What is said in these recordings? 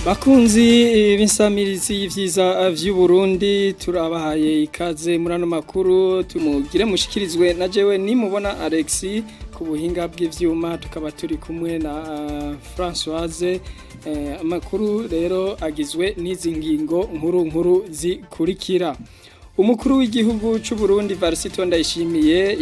Bakunzi b'insamirizi vyiza vy'Uburundi turabahaye ikaze muri ano makuru tumugire mushikirizwe na jewe nimubona Alexis ku buhinga bw'ivyuma tukaba turi kumwe na Françoise amakuru rero agizwe n'izi ngingo nkuru zikurikira. Umukuru w'igihugu c'u Burundi Varisito Ndayishimiye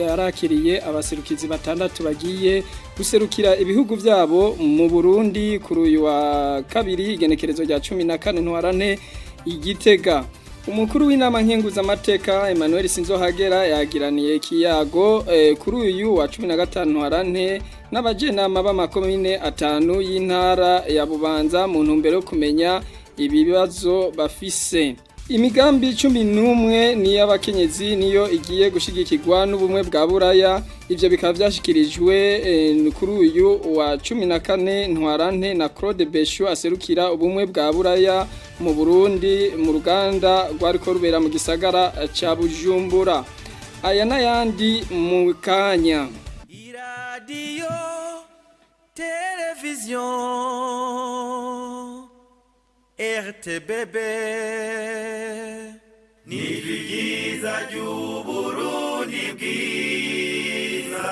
yarakiriye abaserukizi batandatu bagiye guserukira ibihugu vyabo mu Burundi kuri uyu wa kabiri igenekerezo rya 14 Ntwarante Igitega. Umukuru w'inama nkenguza amateka Emmanuel Sinzohagera yagiraniye kiyago kuri uyu wa 15 Ntwarante n'abajenama b'amakomine 5 y'intara ya Bubanza mu ntumbero yo kumenya ibibazo bafise. Imigambi 11 ni y'abakenyezi niyo igiye gushigikirwa n'ubumwe bwa Buraya ivyo bikaba vyashikirijwe kuri uyu wa 14 Ntwarante na Claude Beshu aserukira ubumwe bwa Buraya mu Burundi mu ruganda rwariko rubera mu gisagara ca Bujumbura. Aya n'ayandi mu kanya. Radio Television RTBB Nivigiza ry'Uburundi bwiza.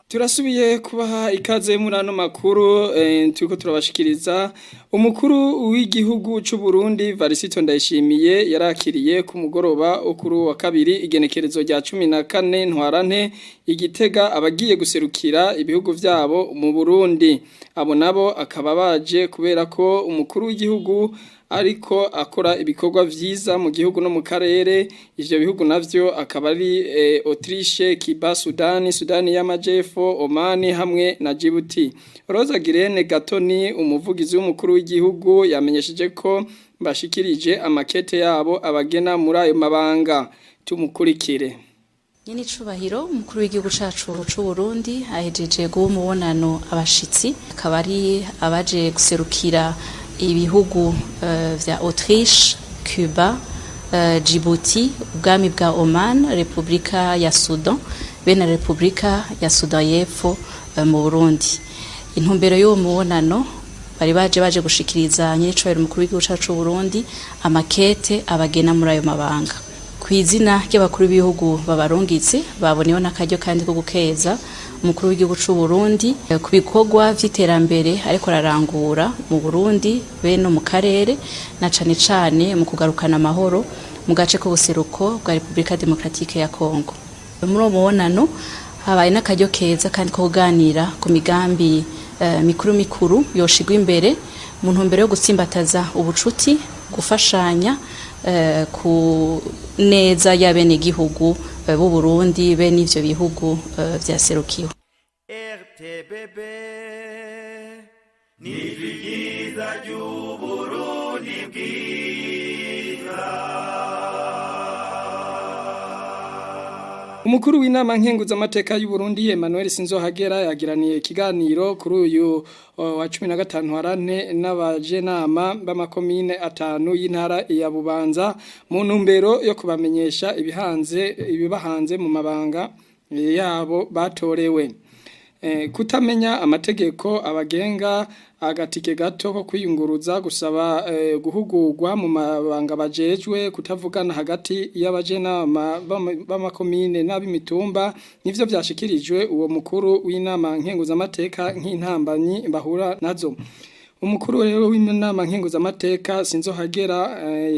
Turasubiye kubaha ikaze muri ano makuru turiko turabashikiriza. Umukuru w'igihugu c'u Burundi Varisito Ndayishimiye yarakiriye ku mugoroba kuri wa kabiri igenekerezo rya 14 Ntwarante Igitega abagiye guserukira ibihugu vyabo mu Burundi. Abo nabo akaba baje kubera ko umukuru w'igihugu ariko akora ibikorwa vyiza mu gihugu no mu karere. Ivyo bihugu navyo akaba ari Autriche, Cuba, Sudani y'Amajepfo, Oman hamwe na Djibouti. Rosa Girene Gatoni umuvugizi w'umukuru w'igihugu yamenyesheje ko bashikirije amakete yabo abagena muri ayo mabanga. Tumukurikire. Nyini cubahiro umukuru w'igihugu cacu c'u Burundi ahejeje guha umubonano abashitsi akaba ari abaje guserukira ibihugu vya Autriche, Cuba, Djibouti, ubwami bwa Oman, Republika ya Sudan, bene Republika ya Sudan y'Epfo mu Burundi. Intumbero y'uwo mubonano bari baje gushikiriza nyiricubahiro umukuru w'igihugu cacu c'u Burundi amakete abagena muri ayo mabanga. Kw'izina ry'abakuru b'ibihugu babarungitse baboneyeho n'akaryo kandi ko gukeza umukuru w'igihugu c'u Burundi ku bikorwa vy'iterambere ariko ararangura mu Burundi be no mu karere na cane mu kugarukana amahoro mu gace k'ubuseruko bwa Republika Demokratike ya Kongo. Muri uwo mubonano habaye n'akaryo keza kandi ko kuganira ku migambi mikuru yoshigwa imbere mu ntumbero yo gutsimbataza ubucuti gufashanya ku neza y'abene gihugu b'u Burundi be n'ivyo bihugu vyaserukiwe. RTBB Nivigiza ry'Uburundi bwiza. Umukuru w'inama nkenguza amateka y'u Burundi Emmanuel Sinzohagera yagiraniye ikiganiro kuri uyu wa 15 Ntwarante n'abajenama b'amakomine 5 y'intara ya Bubanza mu ntumbero yo kubamenyesha ibibahanze mu mabanga yabo batorewe. Kutamenya amategeko abagenga agatike gato ko kwiyunguruza gusaba guhugurwa mu mabanga bajejwe kutavugana hagati y'abajenama b'amakomine n'abimitumba nivyo vyashikirijwe uwo mukuru w'inama nkenguza amateka nk'intambanyi bahura nazo. Umukuru rero w'inama nkenguza amateka Sinzohagera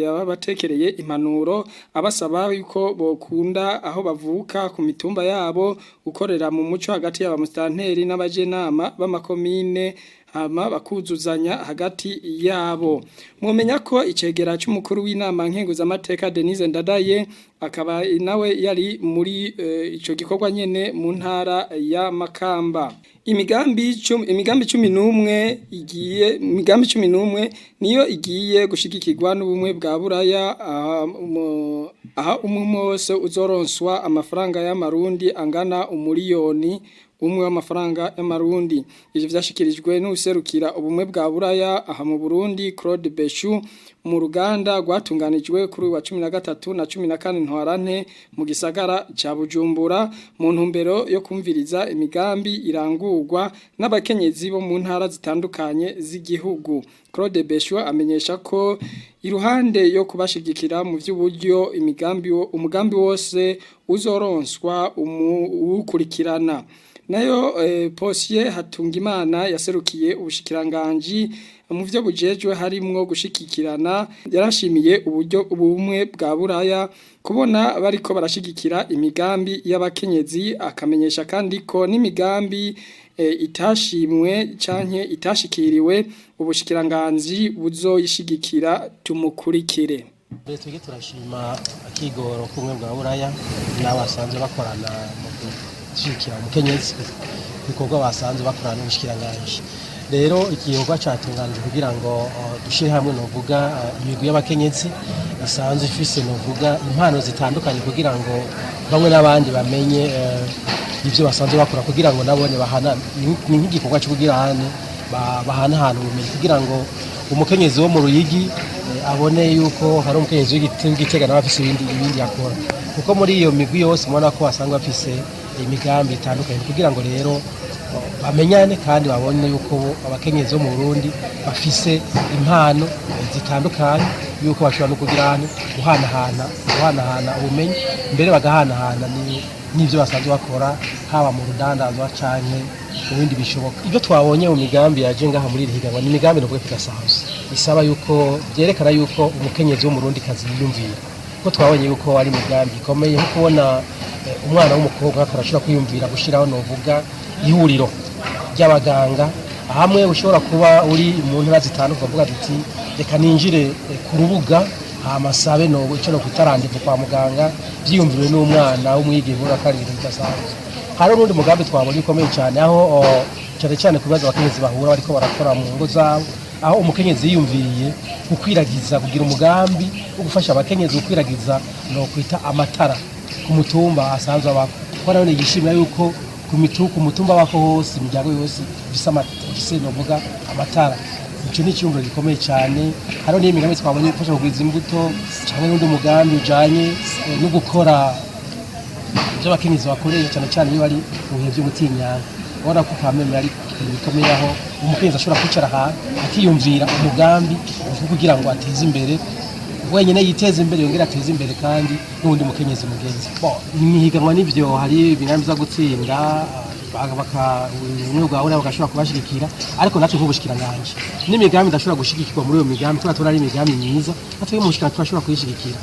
yabatekereye impanuro abasaba yuko bokunda aho bavuka ku mitumba yabo gukorera mu muco hagati y'abamustanteri n'abajenama b'amakomine hama bakuzuzanya hagati yabo. Mumenya ko icegera cy'umukuru w'inama nkenguza amateka Denise Ndadaye akaba nawe yari muri ico gikorwa nyene mu ntara ya Makamba. Imigambi 11 niyo igiye gushigikirwa n'ubumwe bwa Buraya aha umwe wose uzoronswa amafaranga y'amarundi angana umuriyoni umwe w'amafaranga y'amarundi. Ivyo vyashikirijwe n'userukira ubumwe bwa Buraya aha mu Burundi Claude Beshu mu ruganda rwatunganijwe kuri wa 13 na 14 Ntwarante mu gisagara ca Bujumbura mu ntumbero yo kumviriza imigambi irangurwa n'abakenyezi bo mu ntara zitandukanye z'igihugu. Claude Beshu amenyesha ko iruhande yo kubashigikira mu vy'uburyo umugambi wose uzoronswa ukurikirana. Nayo Posier Hatungimana yaserukiye ubushikiranganji mu vyo bujejwe harimwo gushikikirana yarashimiye uburyo ubumwe bwa Buraya kubona bariko barashigikira imigambi y'abakenyezi akamenyesha kandi ko n'imigambi itashimwe canke itashikiriwe ubushikiranganji buzoyishigikira tumukurikire. Twege turashima akigoro kumwe bwa Buraya n'abasanzwe bakorana mu gushikira umukenyezi bikorwa basanzwe bakorana n'ubushikiranganji. Rero igikorwa catunganije kugira ngo dushire hamwe novuga imigwi y'abakenyezi isanzwe ifise novuga impano zitandukanye kugira ngo bamwe n'abandi bamenye ivyo basanzwe bakora kugira ngo nabone bahana ni nk'igikorwa cyo kugira hane bahana ahantu ubumenyi kugira ngo umukenyezi wo mu Ruyigi abone yuko hari umukenyezi w'Igitega nawe afise ibindi yakora kuko muri iyo migwi yose mubona ko basanga bafise imigambi itandukanye kugira ngo rero bamenyane kandi babone yuko abakenyezi bo mu Burundi bafise impano zitandukanye yuko bashobora no kugira guhanahana ubumenyi mbere bagahanahana n'ivyo basanzwe bakora haba mu rudandazwa canke mu bindi bishoboka. Ibyo twabonye mu migambi yaje ngaha muri iri higanwa ni imigambi nubwo idasanzwe isaba yuko byerekana yuko umukenyezi wo mu Burundi kazi yiyumvira ko twabonye yuko ari imigambi ikomeye nko kubona umwana w'umukobwa akarashobora kwiyumvira gushiraho novuga ihuriro ry'abaganga hamwe ushobora kuba uri mu ntara zitandukanye uvuga ati reka ninjire ku rubuga amasabe no ico no kwitarandika kwa muganga byiyumviriwe n'umwana w'umwigeme urakarira bidasanzwe. Hari n'undi mugambi twabonye ukomeye cyane aho cyane kubaza abakenyezi bahura bariko barakora mu ngo zabo aho umukenyezi yiyumviriye gukwiragiza kugira umugambi wo gufasha abakenyezi gukwiragiza no kwita amatara ku mutumba asanzwe abako ko none yishimira yuko ku mutumba wako hose imiryango yose ifise novuga amatara. Ico ni cyumviro gikomeye cyane. Haro ni imigambi twabonye gufasha kugwiza imbuto cyangwa n'undi mugambi ujanye no gukora ibyo abakenyezi bakoreye cyane iyo bari mu bihe by'ubutinyanga ubona ko kameme ari bikomeye aho umukenyezi ashobora kwicara aha akiyumvira umugambi kugira ngo ateze imbere wenyine yiteze imbere yongera ateze imbere kandi n'undi mukenyezi mugenzi. Imihiganwa nivyo hari ibintu biza gutsinda umwe bwa Buraya bagashobora kubashigikira ariko natwe nk'ubushikiranganje n'imigambi ndashobora gushigikirwa muri iyo migambi tubona ari imigambi myiza natwe mu bushikiranganje turashobora kuyishigikira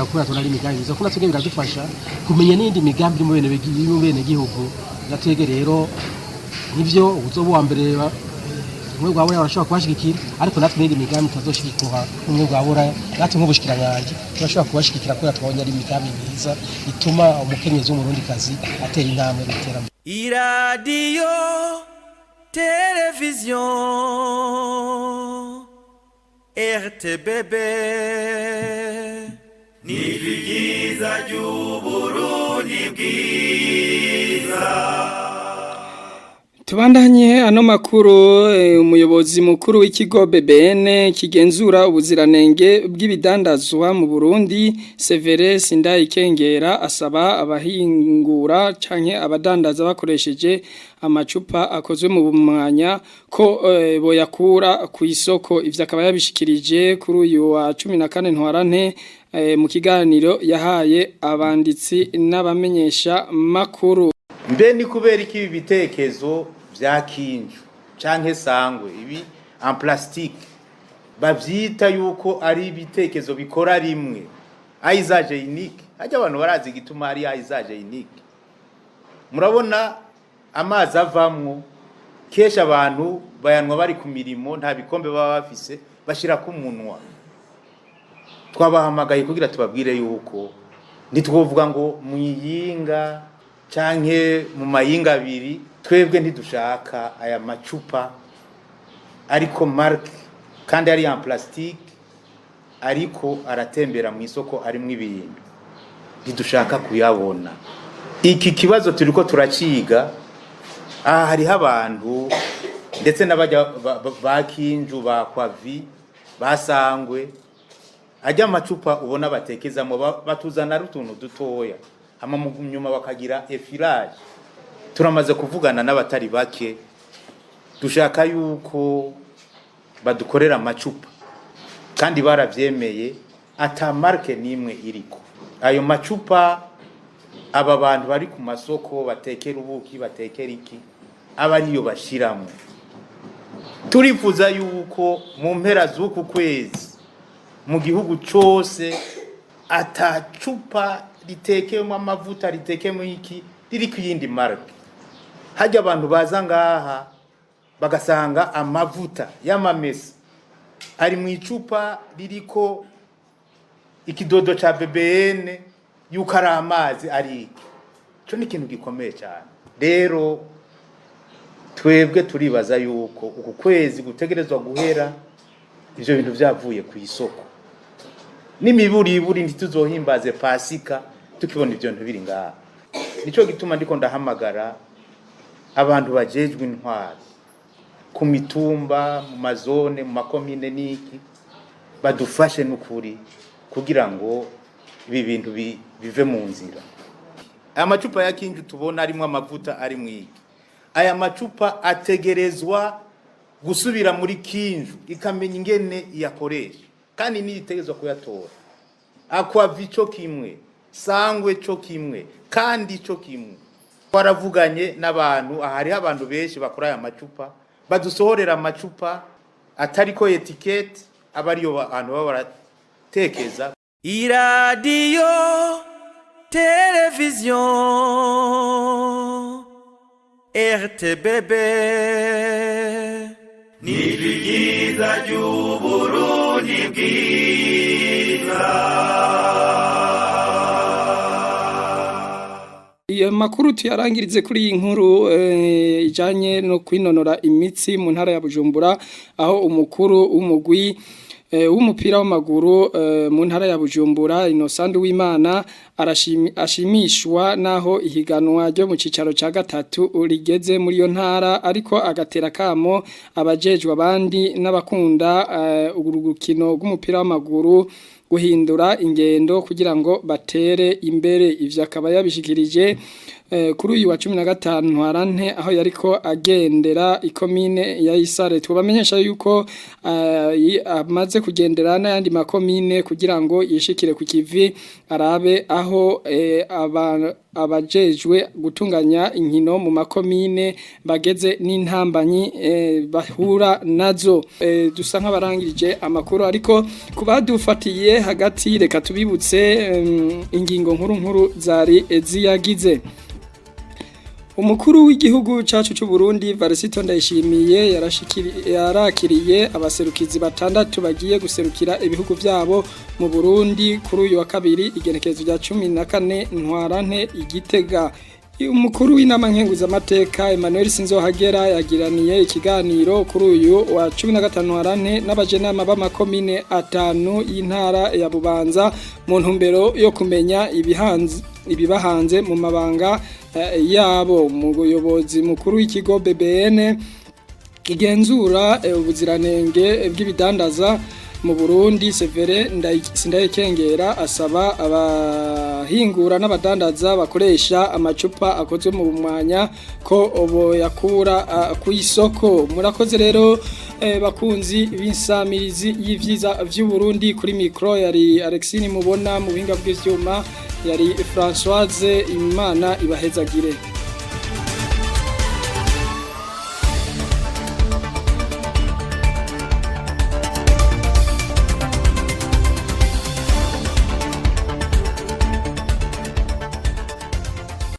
kuko tubona ari imigambi myiza kuko natwe biradufasha kumenya n'indi migambi iri mu bene gihugu natwege rero nivyo uzobo wa mbere umwe bwa Buraya barashobora kubashigikira ariko natwe n'indi migambi tazoshigikira umwe bwa Buraya natwe nk'ubushikiranganje turashobora kubashigikira kuko twabonye ari imigambi myiza ituma umukenyezi w'umurundi kazi atera intambwe n'iterambere. Iradiyo televiziyo RTBB ni ryiza ry'Uburundi bwiza. Tubandanye ano makuru umuyobozi mukuru w'ikigo BBN kigenzura ubuziranenge bw'ibidandazwa mu Burundi Severe Sindayikengera asaba abahingura canke abadandaza bakoresheje amacupa akozwe mu bumwanya ko boyakura ku isoko. Ivyo akaba yabishikirije kuri uyu wa 14 Ntwarante mu kiganiro yahaye abanditsi n'abamenyesha makuru. Mbe ni kubera iki ibi bitekezo vya kinju canke sangwe ibi en plastique bavyita yuko ari ibitekezo bikora rimwe aisage unique ajya abantu barazi gituma ari aisage unique. Murabona amazi avamwo kesha abantu bayanwa bari ku mirimo nta bikombe baba bafise bashira ku munwa. Twabahamagaye kugira tubabwire yuko nitwovuga ngo muyinga canke mu mayinga abiri twebwe ntidushaka aya macupa ariko marque kandi ari en plastique ariko aratembera mu isoko arimwe ibintu ntidushaka kuyabona. Iki kibazo turiko turaciga aha hariho abantu ndetse n'abajya bakinju ba kwavi basangwe ajya amacupa ubona batekezamo batuzana rutuntu dutoya hama mu nyuma bakagira efilage. Turamaze kuvugana n'abatari bake dushaka yuko badukorera amacupa kandi baravyemeye ata marke nimwe iriko. Ayo macupa aba bantu bari ku masoko batekera ubuki batekera iki aba ariyo bashiramo. Turifuza yuko mu mpera z'uku kwezi mu gihugu cyose atacupa ritekemo amavuta ritekemo iki riri kuyindi marke. Hajya abantu baza ngaha bagasanga amavuta y'amamesa ari mu icupa ririko ikidodo cha BBN yuko ari amazi ari iki. Cyo ni ikintu gikomeye cyane. Rero twebwe turibaza yuko uku kwezi gutegerezwa guhera ivyo bintu vyavuye ku isoko. N'imiburiburi ntituzohimbaze Pasika tukibona ivyo bintu biri ngaha. Nico gituma ndiko ndahamagara abantu bajejwe intwari ku mitumba mu mazone mu makomine niki badufashe n'ukuri kugira ngo ibi bintu bive mu nzira. Aya macupa ya kinju tubona arimo amavuta ari mwiki. Aya macupa ategerezwa gusubira muri kinju ikamenya ingene yakoresha kandi niyitegezwa kuyatora. Akwa vico kimwe, sangwe cyo kimwe kandi cyo kimwe. Waravuganye n'abantu ahari abantu benshi bakora aya macupa badusohorera amacupa atariko etiquette abariyo abantu baratekeza. iradiyo televiziyo RTBB n'ibyiza by'Uburundi bwiza. Iyo makuru tuyarangirize kuri iyi nkuru ijanye no kwinonora imitsi mu ntara ya Bujumbura aho umukuru w'umugwi w'umupira w'amaguru mu ntara ya Bujumbura Innocent w'Imana ashimishwa naho ihiganwa ryo mu cicaro ca gatatu rigeze muri yo ntara ariko agatera kamo abajejwe abandi n'abakunda urugukino rw'umupira w'amaguru guhindura ingendo kugira ngo batere imbere. Ivyo akaba yabishikirije kuri uyu wa 15 Ntwarante aho yariko agendera ikomine ya Isare. Tubamenyesha yuko amaze kugendera n'ayandi makomine kugira ngo yishikire ku kivi arabe aho abajejwe gutunganya inkino mu makomine bageze n'intambanyi bahura nazo. Dusa nk'abarangirije amakuru ariko kubadufatiye hagati reka tubibutse ingingo nkuru zari ziyagize. Umukuru w'igihugu cacu c'u Burundi Varisito Ndayishimiye yarakiriye abaserukizi batandatu bagiye guserukira ibihugu vyabo mu Burundi kuri uyu wa kabiri igenekerezo rya 14 Ntwarante Igitega. Umukuru w'inama nkenguzamateka Emmanuel Sinzohagera yagiraniye ikiganiro kuri uyu wa 15 Ntwarante n'abajenama b'amakomine 5 y'intara ya Bubanza mu ntumbero yo kumenya ibibahanze mu mabanga yabo. Umuyobozi mukuru w'ikigo BBN kigenzura ubuziranenge bw'ibidandaza mu Burundi Severe Ndayikengera asaba abahingura n'abadandaza bakoresha amacupa akozwe mu mwanya ko boyakura ku isoko. Murakoze rero bakunzi b'insamirizi y'ivyiza vy'Uburundi. Kuri micro yari Alexine Mubona, mu buhinga bw'ivyuma yari Françoise Imana ibahezagire.